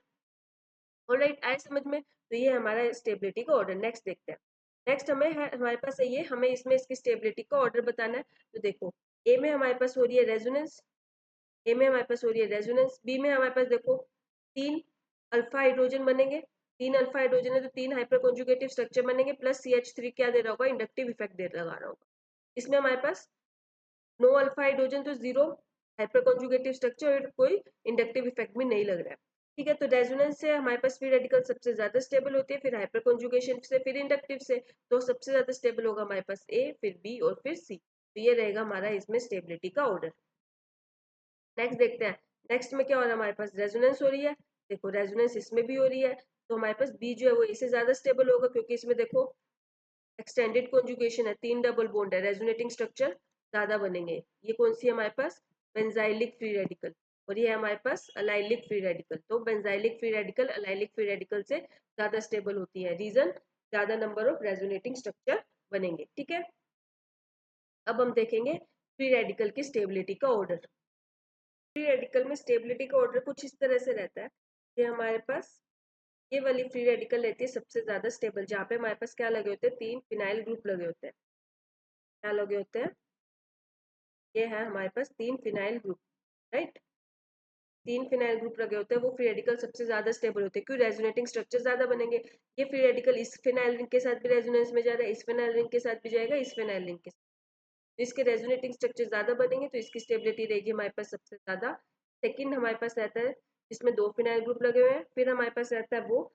ऑलराइट, आए समझ में। तो ये हमारा स्टेबिलिटी का ऑर्डर। नेक्स्ट देखते हैं। नेक्स्ट हमें है, हमारे पास है ये, हमें इसमें इसकी स्टेबिलिटी का ऑर्डर बताना है। तो देखो, ए में हमारे पास हो रही है रेजोनेंस, ए में हमारे पास हो रही है रेजोनेंस, बी में हमारे पास देखो 3 अल्फा हाइड्रोजन बनेंगे, 3 अल्फा हाइड्रोजन है तो 3 हाइपर कॉन्जुगेटिव स्ट्रक्चर बनेंगे, प्लस CH3 क्या दे रहा होगा, इंडक्टिव इफेक्ट दे लगा रहा होगा। इसमें हमारे पास नो अल्फा हाइड्रोजन, तो जीरो हाइपर कॉन्जुगेटिव स्ट्रक्चर, और कोई इंडक्टिव इफेक्ट भी नहीं लग रहा है। ठीक है, तो रेजोनेंस से हमारे पास फ्री रेडिकल सबसे ज्यादा स्टेबल होती है, फिर हाइपर कॉन्जुगेशन से, फिर इंडक्टिव से। तो सबसे ज्यादा स्टेबल होगा हमारे पास ए, फिर बी और फिर सी। तो ये रहेगा हमारा इसमें स्टेबिलिटी का ऑर्डर। नेक्स्ट देखते हैं। नेक्स्ट में क्या हो रहा है, हमारे पास रेजोनेंस हो रही है, देखो रेजोनेंस इसमें भी हो रही है, तो हमारे पास बी जो है वो इससे ज्यादा स्टेबल होगा, क्योंकि इसमें देखो एक्सटेंडेड कॉन्जुगेशन है, 3 डबल बॉन्ड है, रेजोनेटिंग स्ट्रक्चर ज्यादा बनेंगे। ये कौन सी है हमारे पास, बेंजाइलिक फ्री रेडिकल, और ये है हमारे पास अलाइलिक फ्री रेडिकल। तो benzylic free radical allylic free radical से ज्यादा स्टेबल होती है, रीजन ज्यादा नंबर ऑफ रेजोनेटिंग स्ट्रक्चर बनेंगे। ठीक है, अब हम देखेंगे फ्री रेडिकल की स्टेबिलिटी का ऑर्डर। फ्री रेडिकल में स्टेबिलिटी का ऑर्डर कुछ इस तरह से रहता है कि हमारे पास ये वाली फ्री रेडिकल रहती है सबसे ज्यादा स्टेबल, जहाँ पे हमारे पास क्या लगे होते हैं, 3 फिनाइल ग्रुप लगे होते हैं। क्या लगे होते हैं, ये है हमारे पास 3 phenyl group, right. 3 phenyl group लगे होते हैं, वो फ्री रेडिकल सबसे ज्यादा स्टेबल होते हैं, क्यों, रेजोनेटिंग स्ट्रक्चर ज्यादा बनेंगे। ये फ्री रेडिकल इस फिनाइल रिंग के साथ भी रेजोनेंस में जा रहा है, इस फिनाइल रिंग के साथ भी जाएगा, इस फिनाइल रिंग के साथ। तो इसके रेजोनेटिंग स्ट्रक्चर ज्यादा बनेंगे, तो इसकी स्टेबिलिटी रहेगी हमारे पास सबसे ज्यादा। सेकंड हमारे पास रहता है जिसमें 2 फिनाइल ग्रुप लगे हुए हैं, फिर हमारे पास रहता है वो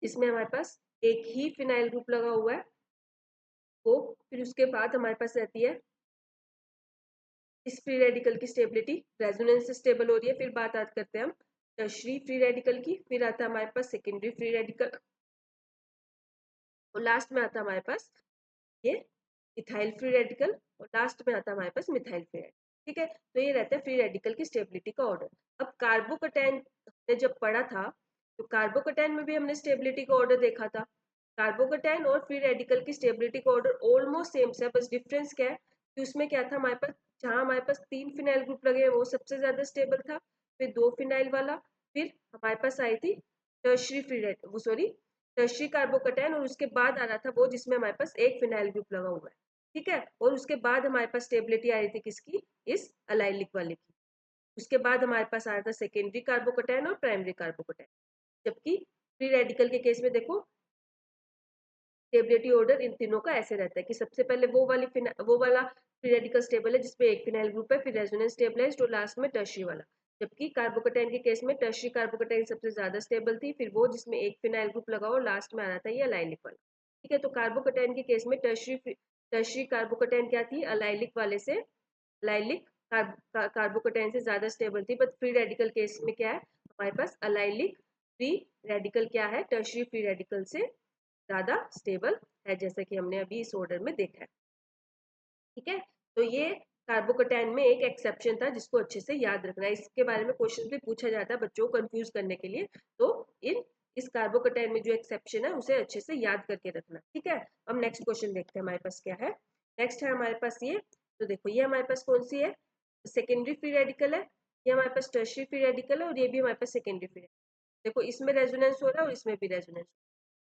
जिसमें हमारे पास एक ही फिनाइल ग्रुप लगा हुआ है, वो। फिर उसके बाद हमारे पास रहती है इस फ्री रेडिकल की स्टेबिलिटी, रेजोनेंस से स्टेबल हो रही है। फिर बात करते हैं हम टर्शरी फ्री रेडिकल की, फिर आता है हमारे पास सेकेंडरी फ्री रेडिकल, और लास्ट में आता है हमारे पास ये इथाइल फ्री रेडिकल, और लास्ट में आता है हमारे पास मिथाइल फ्री रेडिकल। ठीक है, तो ये रहता है फ्री रेडिकल की स्टेबिलिटी का ऑर्डर। अब कार्बोकैटायन हमने जब पढ़ा था तो कार्बोकैटायन में भी हमने स्टेबिलिटी का ऑर्डर देखा था। कार्बोकैटायन और फ्री रेडिकल की स्टेबिलिटी का ऑर्डर ऑलमोस्ट सेम है, बस डिफरेंस क्या है कि उसमें क्या था हमारे पास, जहां हमारे पास 3 फिनाइल ग्रुप लगे हैं वो सबसे ज्यादा स्टेबल था, फिर 2 फिनाइल वाला, फिर हमारे पास आई थी टर्शरी फ्री रेड वो सॉरी टर्शरी कार्बोकैटायन, और उसके बाद आ रहा था वो जिसमें हमारे पास एक फिनाइल ग्रुप लगा हुआ है। ठीक है, और उसके बाद हमारे पास स्टेबिलिटी आ रही थी किसकी, इस अलाइलिक वाले की। उसके बाद हमारे पास आ रहा था सेकेंडरी कार्बोकैटायन और प्राइमरी कार्बोकैटायन। जबकि फ्री रेडिकल के केस में देखो स्टेबिलिटी ऑर्डर इन तीनों का ऐसे रहता है कि सबसे पहले वो वाला फ्री रेडिकल स्टेबल है जिसमें एक फिनाइल ग्रुप है, फिर रेजोनेंस स्टेबलाइज्ड और लास्ट में टर्शरी वाला। जबकि कार्बोकैटायन के केस में टर्शरी कार्बोकैटायन सबसे ज्यादा स्टेबल थी, फिर वो जिसमें एक फिनाइल ग्रुप लगा और लास्ट में आ रहा था ये अलाइलिक वाला। ठीक है, तो कार्बोकैटायन के केस में टर्शरी कार्बोकैटायन क्या थी, अलाइलिक वाले से अलाइलिक कार्बोकैटायन से ज्यादा स्टेबल थी। बट फ्री रेडिकल केस में क्या है हमारे पास, अलाइलिक फ्री रेडिकल क्या है, टर्शरी फ्री रेडिकल से ज्यादा स्टेबल है, जैसा कि हमने अभी इस ऑर्डर में देखा है। ठीक है, तो ये कार्बोकैटायन में एक एक्सेप्शन था जिसको अच्छे से याद रखना है। इसके बारे में क्वेश्चन भी पूछा जाता है बच्चों को कंफ्यूज करने के लिए, तो इन इस कार्बोकैटायन में जो एक्सेप्शन है उसे अच्छे से याद करके रखना। ठीक है, अब नेक्स्ट क्वेश्चन देखते हैं हमारे पास क्या है। नेक्स्ट है हमारे पास ये, तो देखो ये हमारे पास कौन सी है, सेकेंडरी फ्री रेडिकल है, ये हमारे पास टर्शियरी फ्री रेडिकल है, और ये भी हमारे पास सेकेंडरी फ्री। देखो इसमें रेजोनेंस हो रहा है और इसमें भी रेजोनेंस।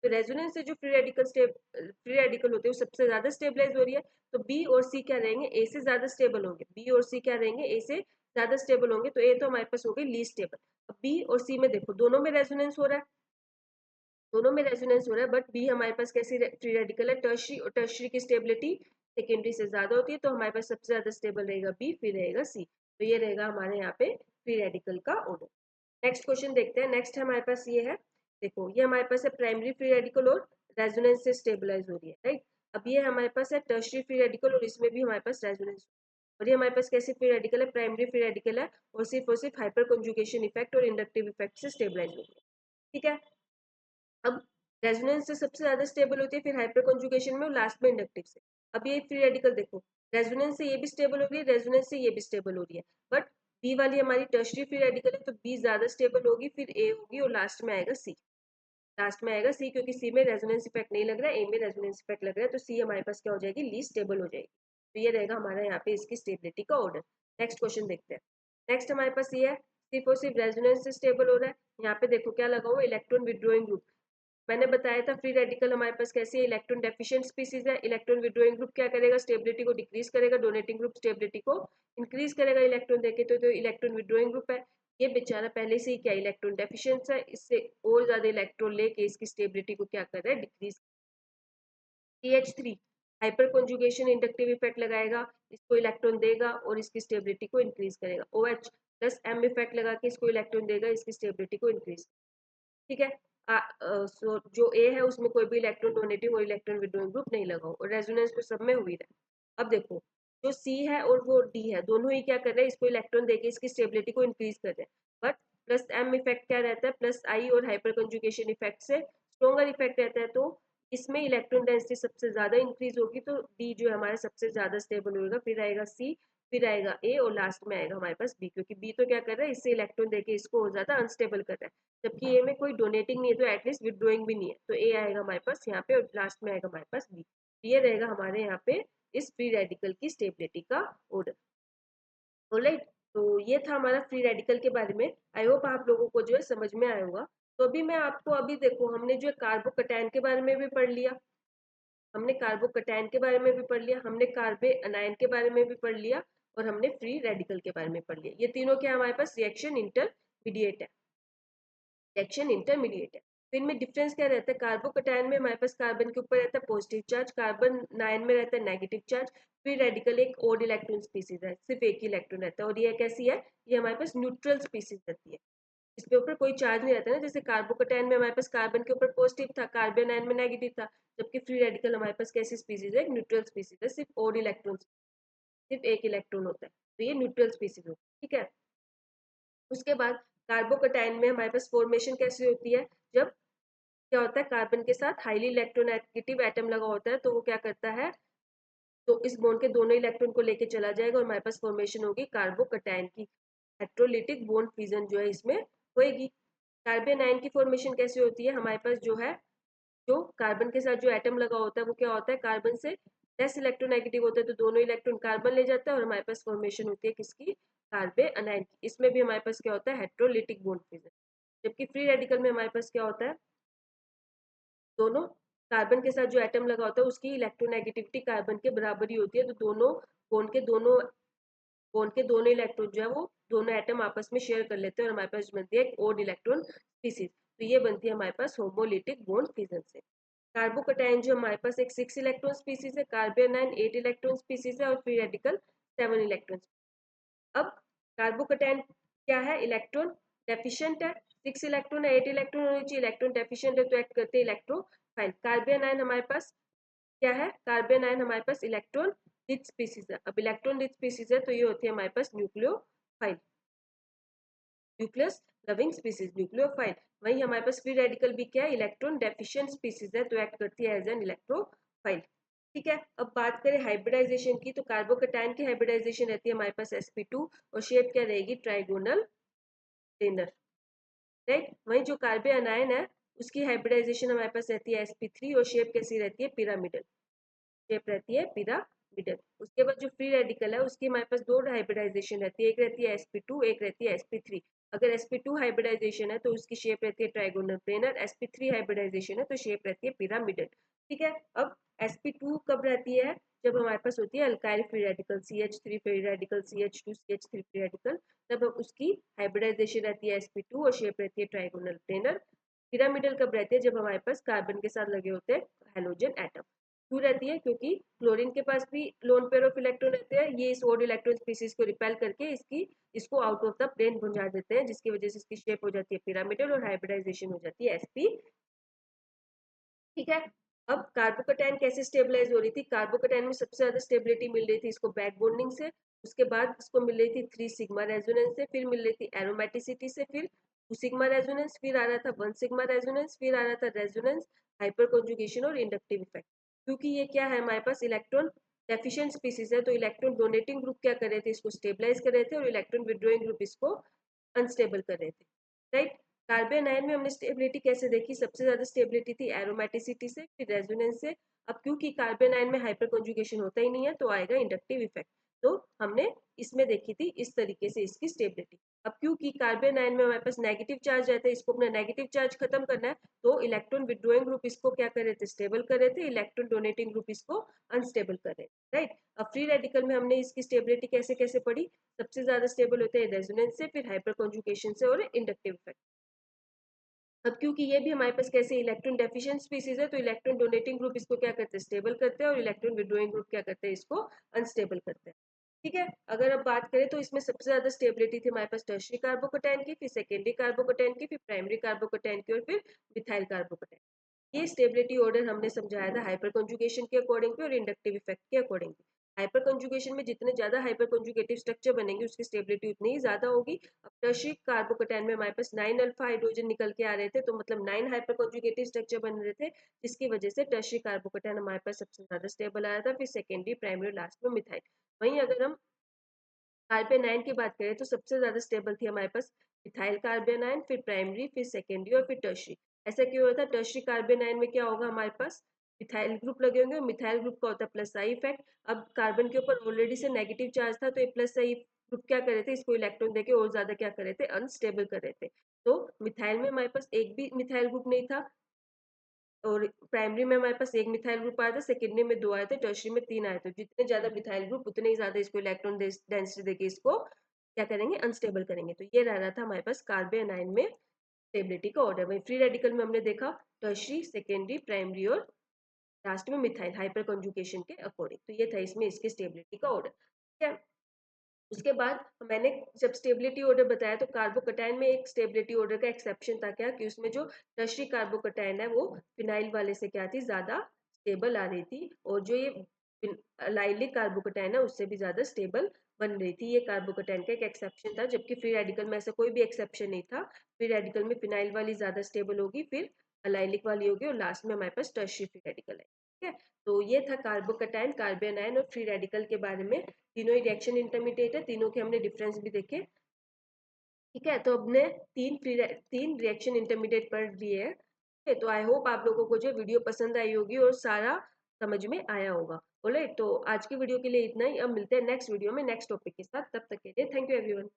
तो रेजोनेंस से जो फ्री रेडिकल होते हैं वो सबसे ज्यादा स्टेबलाइज हो रही है, तो बी और सी क्या रहेंगे, ए से ज्यादा स्टेबल होंगे। बी और सी क्या रहेंगे, ए से ज्यादा स्टेबल होंगे, तो ए तो हमारे पास हो गई लीस्ट स्टेबल। अब बी और सी में देखो दोनों में रेजोनेंस हो रहा है, दोनों में रेजोनेंस हो रहा है, बट बी हमारे पास कैसी फ्री रेडिकल है, टर्शरी, और टर्शरी की स्टेबिलिटी सेकेंडरी से ज्यादा होती है, तो हमारे पास सबसे ज्यादा स्टेबल रहेगा बी, फिर रहेगा सी। तो ये रहेगा हमारे यहाँ पे फ्री रेडिकल का ऑर्डर। नेक्स्ट क्वेश्चन देखते हैं। नेक्स्ट हमारे पास ये है, देखो ये हमारे पास है प्राइमरी फ्री रेडिकल और रेजोनेंस से स्टेबलाइज हो रही है, राइट। अब ये हमारे पास है टर्शरी फ्री रेडिकल और इसमें भी हमारे पास रेजोनेंस, और ये हमारे पास कैसी फ्री रेडिकल है, प्राइमरी फ्री रेडिकल है, और सिर्फ हाइपर कंजुगेशन इफेक्ट और इंडक्टिव इफेक्ट से स्टेबलाइज हो रही है। ठीक है, अब रेजोनेंस से सबसे ज्यादा स्टेबल होती है, फिर हाइपर कंजुगेशन में और लास्ट में इंडक्टिव से। अब ये फ्री रेडिकल देखो, रेजोनेंस से ये भी स्टेबल हो रही है, रेजोनेंस से ये भी स्टेबल हो रही है, बट बी वाली हमारी टर्शरी फ्री रेडिकल है, तो बी ज्यादा स्टेबल होगी, फिर ए होगी, और लास्ट में आएगा सी। लास्ट में आएगा सी, क्योंकि सी में रेजोनेंस इफेक्ट नहीं लग रहा है, ए में रेजोनेंस इफेक्ट लग रहा है, तो सी हमारे पास क्या हो जाएगी, लीस्ट स्टेबल हो जाएगी। तो ये रहेगा हमारा यहाँ पे इसकी स्टेबिलिटी का ऑर्डर। नेक्स्ट क्वेश्चन देखते हैं। नेक्स्ट हमारे पास ये है, सिर्फ और सिर्फ रेजोनेंस से स्टेबल हो रहा है। यहाँ पे देखो क्या लगा हुआ, इलेक्ट्रॉन विड्रॉइंग ग्रुप। मैंने बताया था फ्री रेडिकल हमारे पास कैसे इलेक्ट्रॉन डेफिशिएंट स्पीसीज है। इलेक्ट्रॉन विड्रॉइंग ग्रुप क्या करेगा, स्टेबिलिटी को डिक्रीज करेगा, डोनेटिंग ग्रुप स्टेबिलिटी को इंक्रीज करेगा इलेक्ट्रॉन देके, तो इलेक्ट्रॉन विड्रॉइंग ग्रुप है। ये बेचारा पहले से ही क्या इलेक्ट्रॉन डेफिशिएंट है, इससे और ज्यादा इलेक्ट्रॉन लेके इसकी स्टेबिलिटी को क्या कर रहा है, decrease. CH3 hyper conjugation inductive effect लगाएगा, इसको इलेक्ट्रॉन देगा और इसकी स्टेबिलिटी को इंक्रीज करेगा। OH प्लस M इफेक्ट लगा के इसको इलेक्ट्रॉन देगा, इसकी स्टेबिलिटी को इंक्रीज। ठीक है, सो जो ए है उसमें कोई भी इलेक्ट्रॉन डोनेटिंग और इलेक्ट्रॉन विड्रॉइंग ग्रुप नहीं लगा और रेजोनेंस तो सब में हुई है। अब देखो जो सी है और वो डी है, दोनों ही क्या कर रहे हैं, इसको इलेक्ट्रॉन देके इसकी स्टेबिलिटी को इंक्रीज कर रहे हैं। बट प्लस एम इफेक्ट क्या रहता है, प्लस आई और हाइपर कंजुगेशन इफेक्ट से स्ट्रॉन्गर इफेक्ट रहता है, तो इसमें इलेक्ट्रॉन डेंसिटी सबसे ज्यादा इंक्रीज होगी, तो डी जो है हमारा सबसे ज्यादा स्टेबल होगा, फिर आएगा सी, फिर आएगा ए, और लास्ट में आएगा हमारे पास बी, क्योंकि बी तो क्या कर रहा है, इससे इलेक्ट्रॉन देके इसको और ज्यादा अनस्टेबल कर रहा है, जबकि ए में कोई डोनेटिंग नहीं है तो एटलीस्ट विड्रोइंग भी नहीं है, तो ए आएगा हमारे पास यहाँ पे और लास्ट में आएगा हमारे पास बी। ये रहेगा हमारे यहाँ पे इस फ्री रेडिकल की स्टेबिलिटी का ऑर्डर। ऑलराइट, तो ये था हमारा फ्री रेडिकल के बारे में। आई होप आप लोगों को जो है समझ में आया होगा। तो अभी मैं आपको अभी देखो हमने जो कार्बोकैटायन के बारे में भी पढ़ लिया, हमने कार्बोकैटायन के बारे में भी पढ़ लिया, हमने कार्बे अनायन के बारे में भी पढ़ लिया, और हमने फ्री रेडिकल के बारे में पढ़ लिया। ये तीनों क्या हमारे पास रिएक्शन इंटरमीडिएट है, रिएक्शन इंटरमीडिएट है। तो इनमें डिफरेंस क्या रहता है, कार्बोकैटायन में हमारे पास कार्बन के ऊपर रहता है पॉजिटिव चार्ज, कार्बन नाइन में रहता है नेगेटिव चार्ज। फ्री रेडिकल एक ओड इलेक्ट्रॉन स्पीसीज है, सिर्फ एक ही इलेक्ट्रॉन रहता है, और ये कैसी है, ये हमारे पास न्यूट्रल स्पीसीज रहती है, इसके ऊपर कोई चार्ज नहीं रहता ना। जैसे कार्बोकैटायन में हमारे पास कार्बन के ऊपर पॉजिटिव था, कार्बन आयन में नेगेटिव था, जबकि फ्री रेडिकल हमारे पास कैसी स्पीसीज है, एक न्यूट्रल स्पीसीज है, सिर्फ ओड इलेक्ट्रॉन, सिर्फ एक इलेक्ट्रॉन होता है, तो ये न्यूट्रल स्पीसीज होता है। ठीक है, उसके बाद कार्बोकैटायन में हमारे पास फॉर्मेशन कैसी होती है, जब क्या होता है, कार्बन के साथ हाईली इलेक्ट्रोनेगेटिव एटम लगा होता है, तो वो क्या करता है, तो इस बॉन्ड के दोनों इलेक्ट्रॉन को लेके चला जाएगा और हमारे पास फॉर्मेशन होगी कार्बोकैटायन की। इलेक्ट्रोलिटिक बॉन्ड फ्यूजन जो है इसमें होएगी। कार्बन आयन की फॉर्मेशन कैसे होती है, हमारे पास जो है, जो कार्बन के साथ जो एटम लगा होता है वो क्या होता है, कार्बन से लेस इलेक्ट्रोनेगेटिव होता है, तो दोनों इलेक्ट्रॉन कार्बन ले जाता है और हमारे पास फॉर्मेशन होती है किसकी, कार्बन अनायन की। इसमें भी हमारे पास क्या होता है, हेट्रोलिटिक बॉन्ड फ्यूजन। जबकि फ्री रेडिकल में हमारे पास क्या होता है, दोनों कार्बन के साथ जो एटम लगा होता है उसकी इलेक्ट्रोनेगेटिविटी कार्बन के बराबर ही होती है, तो दोनों बॉन्ड के दोनों इलेक्ट्रॉन जो है वो दोनों एटम आपस में शेयर कर लेते हैं और हमारे पास बनती है एक ओड इलेक्ट्रॉन स्पीसीज। तो ये बनती है हमारे पास होमोलिटिक बॉन्ड फ्यूजन से। कार्बोकैटायन जो हमारे पास एक 6 इलेक्ट्रॉन स्पीसीज है, कार्बन 8 इलेक्ट्रॉन स्पीसीज है और फ्री रेडिकल 7 इलेक्ट्रॉन। अब कार्बोकैटायन क्या है, इलेक्ट्रॉन डेफिशिएंट है, 6 इलेक्ट्रॉन है, 8 इलेक्ट्रॉन होनी चाहिए, इलेक्ट्रॉन डेफिशिएंट है तो एक्ट करते हैं इलेक्ट्रोफाइल। कार्बन आयन हमारे पास क्या है, कार्बन आयन हमारे पास इलेक्ट्रॉन रिच स्पीसीज है। अब इलेक्ट्रॉन रिच स्पीसीज है तो ये होती है हमारे पास nucleophile, nucleus loving species, nucleophile. वहीं हमारे पास फ्री रेडिकल भी क्या है, इलेक्ट्रॉन डेफिशिएंट स्पीसीज है तो एक्ट करती है एज एन इलेक्ट्रोफाइल। ठीक है, अब बात करें हाइब्रिडाइजेशन की, तो कार्बोकैटायन की हाइब्रिडाइजेशन रहती है हमारे पास sp2 और शेप क्या रहेगी, ट्राइगोनल प्लेनर, राइट। वहीं जो कार्बन अनायन है उसकी हाइब्रिडाइजेशन हमारे पास रहती है sp3 और शेप कैसी रहती है, पिरामिडल शेप रहती है, पिरामिडल। उसके बाद जो फ्री रेडिकल है उसकी हमारे पास दो हाइब्रिडाइजेशन रहती है, एक रहती है sp2, एक रहती है sp3। अगर sp2 हाइब्रिडाइजेशन है तो उसकी शेप रहती है ट्राइगोनल प्लेनर, sp3 हाइब्रिडाइजेशन है तो शेप रहती है पिरामिडल। ठीक है, अब sp2 कब रहती है, जब हमारे पास होती है alkyl free radical CH3 free radical CH2 CH3 free radical, तब उसकी हाइब्रिडाइजेशन रहती है sp2 और शेप रहती है ट्राइगोनल प्लेनर। पिरामिडल कब रहती है, जब हमारे पास कार्बन के साथ लगे होते हैं हेलोजन एटम। क्यों रहती है, क्योंकि क्लोरीन के पास भी लोन पेयर ऑफ इलेक्ट्रॉन रहते हैं, ये इस ओड इलेक्ट्रॉन स्पीसीज को रिपेल करके इसको आउट ऑफ द प्लेन पहुंचा देते हैं, जिसकी वजह से इसकी शेप हो जाती है पिरामिडल और हाइब्रिडाइजेशन हो जाती है sp। ठीक है, अब कार्बोकैटायन कैसे स्टेबलाइज हो रही थी, कार्बोकैटायन में सबसे ज्यादा स्टेबिलिटी मिल रही थी इसको बैक बॉन्डिंग से, उसके बाद इसको मिल रही थी 3 सिग्मा रेजोनेंस से, फिर मिल रही थी एरोमेटिसिटी से, फिर 2 सिग्मा रेजोनेंस, फिर आ रहा था 1 सिग्मा रेजोनेंस, फिर आ रहा था रेजोनेंस, हाइपर कॉन्जुगेशन और इंडक्टिव इफेक्ट। क्योंकि ये क्या है, हमारे पास इलेक्ट्रॉन डेफिशिएंट स्पीसीज है, तो इलेक्ट्रॉन डोनेटिंग ग्रुप क्या कर रहे थे, इसको स्टेबलाइज कर रहे थे और इलेक्ट्रॉन विड्रॉइंग ग्रुप इसको अनस्टेबल कर रहे थे, राइट। कार्बन आयन में हमने स्टेबिलिटी कैसे देखी, सबसे ज्यादा स्टेबिलिटी थी एरोमेटिसिटी से, फिर रेजोनेंस से। अब क्योंकि कार्बन आयन में हाइपर कॉन्जुगेशन होता ही नहीं है तो आएगा इंडक्टिव इफेक्ट, तो हमने इसमें देखी थी इस तरीके से इसकी स्टेबिलिटी। अब क्योंकि कार्बन आयन में हमारे पास नेगेटिव चार्ज रहता है, इसको अपना नेगेटिव चार्ज खत्म करना है, तो इलेक्ट्रॉन विड्रॉइंग ग्रुप इसको क्या कर रहे थे, स्टेबल कर रहे थे, इलेक्ट्रॉन डोनेटिंग ग्रुप इसको अनस्टेबल कर रहे थे, राइट। अब फ्री रेडिकल में हमने इसकी स्टेबिलिटी कैसे कैसे पढ़ी, सबसे ज्यादा स्टेबल होते हैं रेजोनेंस से, फिर हाइपर कॉन्जुगेशन से और इंडक्टिव इफेक्ट। अब क्योंकि ये भी हमारे पास कैसे इलेक्ट्रॉन डेफिशिएंट स्पीसीज है, तो इलेक्ट्रॉन डोनेटिंग ग्रुप इसको क्या करते हैं, स्टेबल करते हैं और इलेक्ट्रॉन विड्रॉइंग ग्रुप क्या करते हैं, इसको अनस्टेबल करते हैं। ठीक है, अगर अब बात करें तो इसमें सबसे ज्यादा स्टेबिलिटी थी हमारे पास टर्शियरी कार्बोकैटायन की, फिर सेकेंडरी कार्बोकैटायन की, फिर प्राइमरी कार्बोकैटायन की और फिर मिथाइल कार्बोकैटायन। ये स्टेबिलिटी ऑर्डर हमने समझाया था हाइपर कंजुगेशन के अकॉर्डिंग पे और इंडक्टिव इफेक्ट के अकॉर्डिंग पे। हाइपर कंजुगेशन में जितने ज्यादा हाइपर कंजुगेटिव स्ट्रक्चर बनेंगे उसकी स्टेबिलिटी उतनी ही ज्यादा होगी। अब टर्शियरी कार्बोकैटायन में हमारे पास 9 अल्फा हाइड्रोजन निकल के आ रहे थे, तो मतलब 9 हाइपर कंजुगेटिव स्ट्रक्चर बन रहे थे, जिसकी वजह से टर्शियरी कार्बोकैटायन हमारे पास सबसे ज्यादा स्टेबल आया था, फिर सेकेंडरी, प्राइमरी, लास्ट में मिथाइल। वहीं अगर हम कार्बन आयन की बात करें तो सबसे ज्यादा स्टेबल थी हमारे पास मिथाइल कार्बन आयन, फिर प्राइमरी, फिर सेकेंडरी और फिर टर्शियरी। ऐसा क्यों होता है, टर्शियरी कार्बन आयन में क्या होगा, हमारे पास मिथाइल ग्रुप लगे होंगे, मिथाइल ग्रुप का होता है प्लस आई इफेक्ट। अब कार्बन के ऊपर ऑलरेडी से नेगेटिव चार्ज था, तो ये प्लस आई ग्रुप क्या कर रहे थे, इसको इलेक्ट्रॉन देके और ज्यादा क्या कर रहे थे, अनस्टेबल कर रहे थे। तो मिथाइल में हमारे पास एक भी मिथाइल ग्रुप नहीं था, और प्राइमरी में हमारे पास एक मिथाइल ग्रुप आया था, सेकेंडरी में 2 आए थे, टर्शियरी में 3 आए थे। जितने ज्यादा मिथाइल ग्रुप उतने ही ज्यादा इसको इलेक्ट्रॉन डेंसिटी देके इसको क्या करेंगे, अनस्टेबल करेंगे। तो ये रह रहा था हमारे पास कार्बन आयन में स्टेबिलिटी का ऑर्डर। वहीं फ्री रेडिकल में हमने देखा टर्शियरी, सेकेंडरी, प्राइमरी और लास्ट में मिथाइल हाइपर कंजुगेशन के अकॉर्डिंग। तो ये था इसमें इसकी स्टेबिलिटी का ऑर्डर, ठीक है। उसके बाद मैंने जब स्टेबिलिटी ऑर्डर बताया तो कार्बोकैटायन में एक स्टेबिलिटी ऑर्डर का एक्सेप्शन था, क्या कि उसमें जो टर्शियरी कार्बोकैटायन है वो फिनाइल वाले से क्या थी, ज्यादा स्टेबल आ रही थी, और जो ये लाइलिक कार्बोकैटायन है उससे भी ज्यादा स्टेबल बन रही थी। ये कार्बोकैटायन का एक एक्सेप्शन था, जबकि फ्री रेडिकल में ऐसा कोई भी एक्सेप्शन नहीं था। फ्री रेडिकल में फिनाइल वाली ज्यादा स्टेबल होगी, फिर अलाइलिक वाली होगी और लास्ट में हमारे पास टर्शियरी फ्री रेडिकल है। ठीक है, तो ये था कार्बोकैटायन, कार्बेनायन और फ्री रेडिकल के बारे में। तीनों ही रिएक्शन इंटरमीडिएट है, तीनों के हमने डिफरेंस भी देखे। ठीक है, तो हमने तीन रिएक्शन इंटरमीडिएट पढ़ लिए हैं। ठीक है, तो आई होप आप लोगों को जो वीडियो पसंद आई होगी और सारा समझ में आया होगा। ऑलराइट, तो आज की वीडियो के लिए इतना ही। अब मिलते हैं नेक्स्ट वीडियो में नेक्स्ट टॉपिक के साथ। तब तक के लिए थैंक यू एवरीवन।